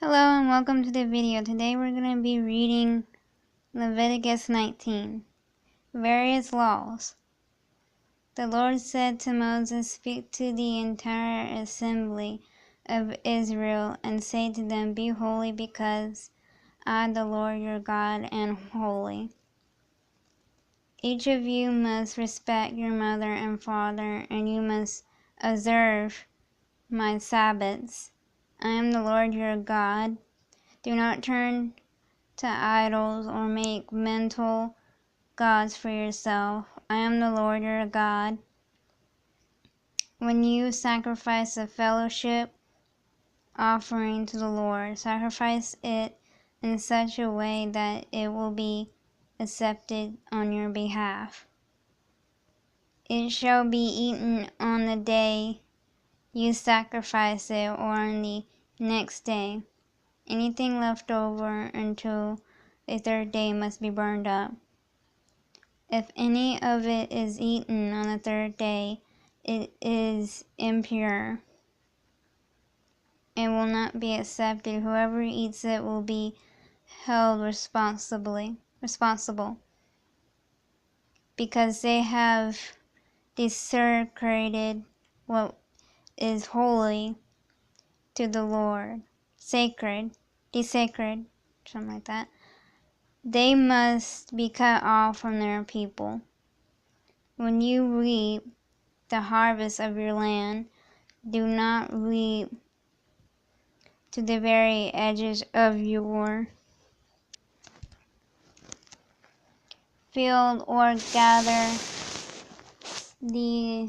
Hello and welcome to the video. Today we're going to be reading Leviticus 19. Various laws. The Lord said to Moses, "Speak to the entire assembly of Israel and say to them, Be holy because I, the Lord your God, am holy. Each of you must respect your mother and father, and you must observe my Sabbaths. I am the Lord your God. Do not turn to idols or make mental gods for yourself. I am the Lord your God. When you sacrifice a fellowship offering to the Lord, sacrifice it in such a way that it will be accepted on your behalf. It shall be eaten on the day you sacrifice it or on the next day. Anything left over until the third day must be burned up. If any of it is eaten on the third day, it is impure and will not be accepted. Whoever eats it will be held responsible because they have desecrated what is holy to the Lord. Desecrated, something like that. They must be cut off from their people. When you reap the harvest of your land, do not reap to the very edges of your field or gather the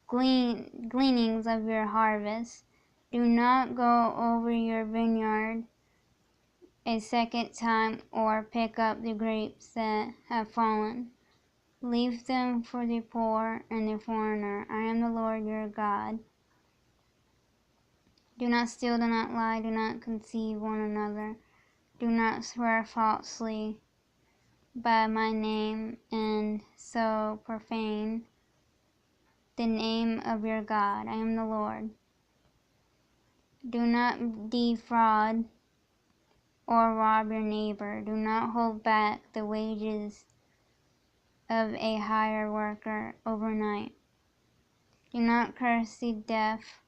gleanings of your harvest. Do not go over your vineyard a second time or pick up the grapes that have fallen. Leave them for the poor and the foreigner. I am the Lord your God. Do not steal, do not lie, do not conceive one another. Do not swear falsely by my name and so profane the name of your God. I am the Lord. Do not defraud or rob your neighbor. Do not hold back the wages of a hired worker overnight. Do not curse the deaf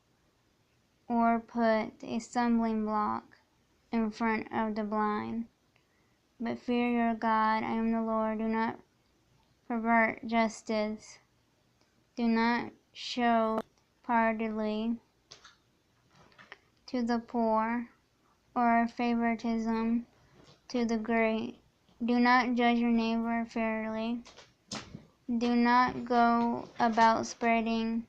or put a stumbling block in front of the blind. But fear your God. I am the Lord. Do not pervert justice. Do not show partiality to the poor or favoritism to the great. Do not judge your neighbor fairly. Do not go about spreading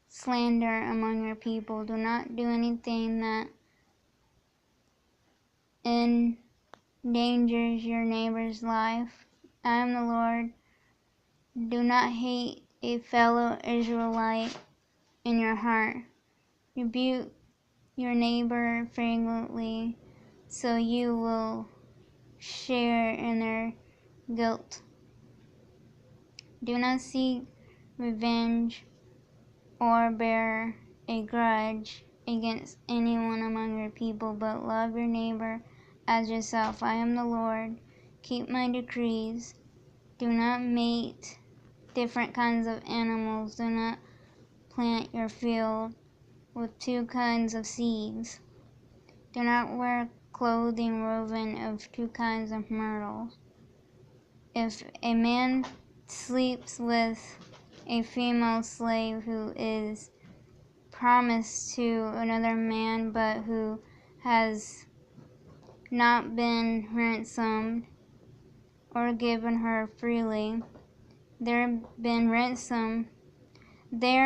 slander among your people. Do not do anything that endangers your neighbor's life. I am the Lord. Do not hate a fellow Israelite in your heart. Rebuke your neighbor frequently, so you will share in their guilt. Do not seek revenge or bear a grudge against anyone among your people, but love your neighbor as yourself. I am the Lord. Keep my decrees. Do not mate different kinds of animals. Do not plant your field with two kinds of seeds. Do not wear clothing woven of two kinds of myrtle. If a man sleeps with a female slave who is promised to another man but who has not been ransomed or given her freely, there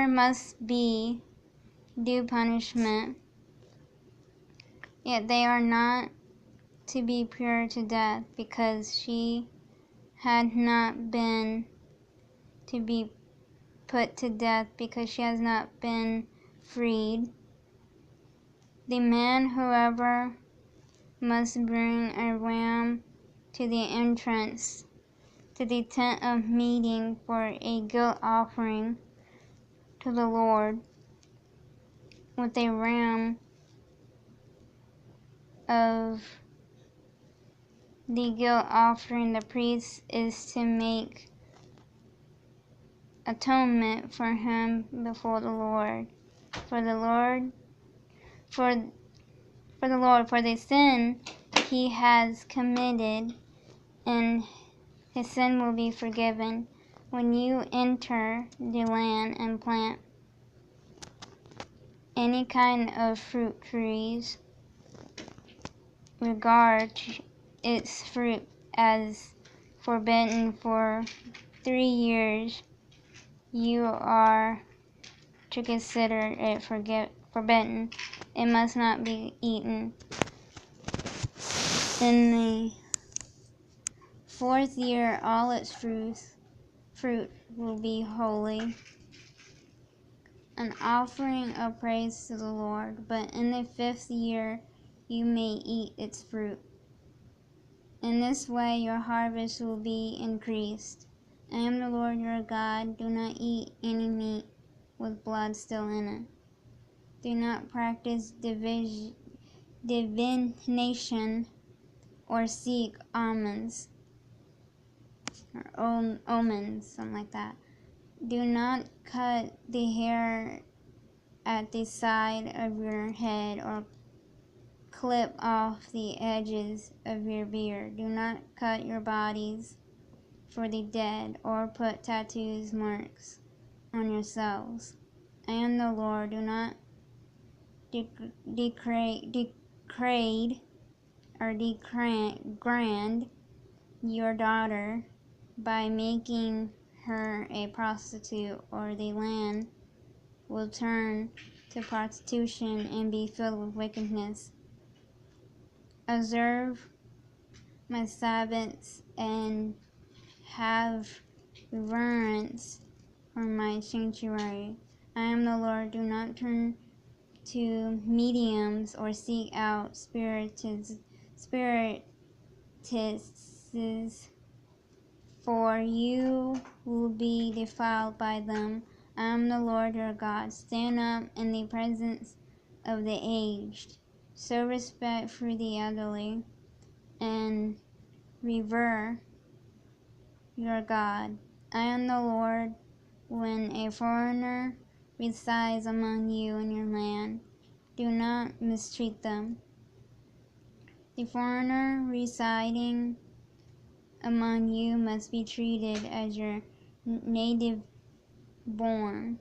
must be due punishment. Yet they are not to be put to death, because she had not been to be put to death, because she has not been freed. The man, however, must bring a ram to the entrance to the tent of meeting for a guilt offering to the Lord. With a ram of the guilt offering the priest is to make atonement for him before the Lord. For the sin he has committed, and his sin will be forgiven. When you enter the land and plant any kind of fruit trees, regard its fruit as forbidden for 3 years. You are to consider it forbidden. It must not be eaten. In the 4th year, all its fruit will be holy, an offering of praise to the Lord. But in the 5th year, you may eat its fruit. In this way, your harvest will be increased. I am the Lord your God. Do not eat any meat with blood still in it. Do not practice divination or seek omens, something like that. Do not cut the hair at the side of your head or clip off the edges of your beard. Do not cut your bodies for the dead or put tattoos marks on yourselves. I am the Lord. Do not degrade your daughter by making her a prostitute, or the land will turn to prostitution and be filled with wickedness. Observe my Sabbaths and have reverence for my sanctuary. I am the Lord. Do not turn to mediums or seek out spiritists, for you will be defiled by them. I am the Lord your God. Stand up in the presence of the aged. Show respect for the elderly and revere your God. I am the Lord. When a foreigner resides among you in your land, do not mistreat them. The foreigner residing among you must be treated as your native born.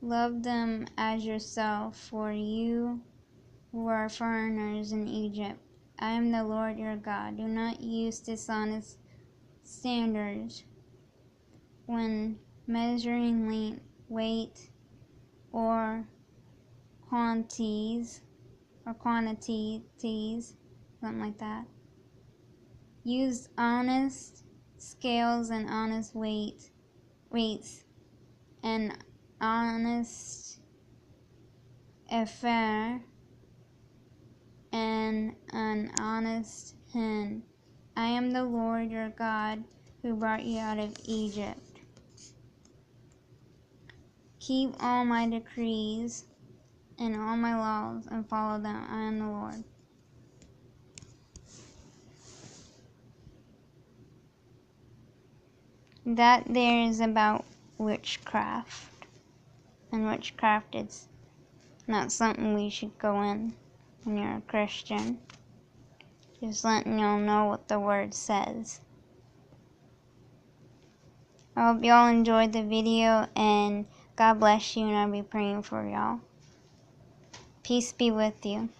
Love them as yourself, for you were foreigners in Egypt. I am the Lord your God. Do not use dishonest standards when measuring length, weight, or quantities, something like that. Use honest scales and honest weights, and honest affair and an honest hand. I am the Lord your God who brought you out of Egypt. Keep all my decrees and all my laws and follow them. I am the Lord. That there is about witchcraft. And witchcraft is not something we should go in when you're a Christian. Just letting y'all know what the word says. I hope y'all enjoyed the video, and God bless you, and I'll be praying for y'all. Peace be with you.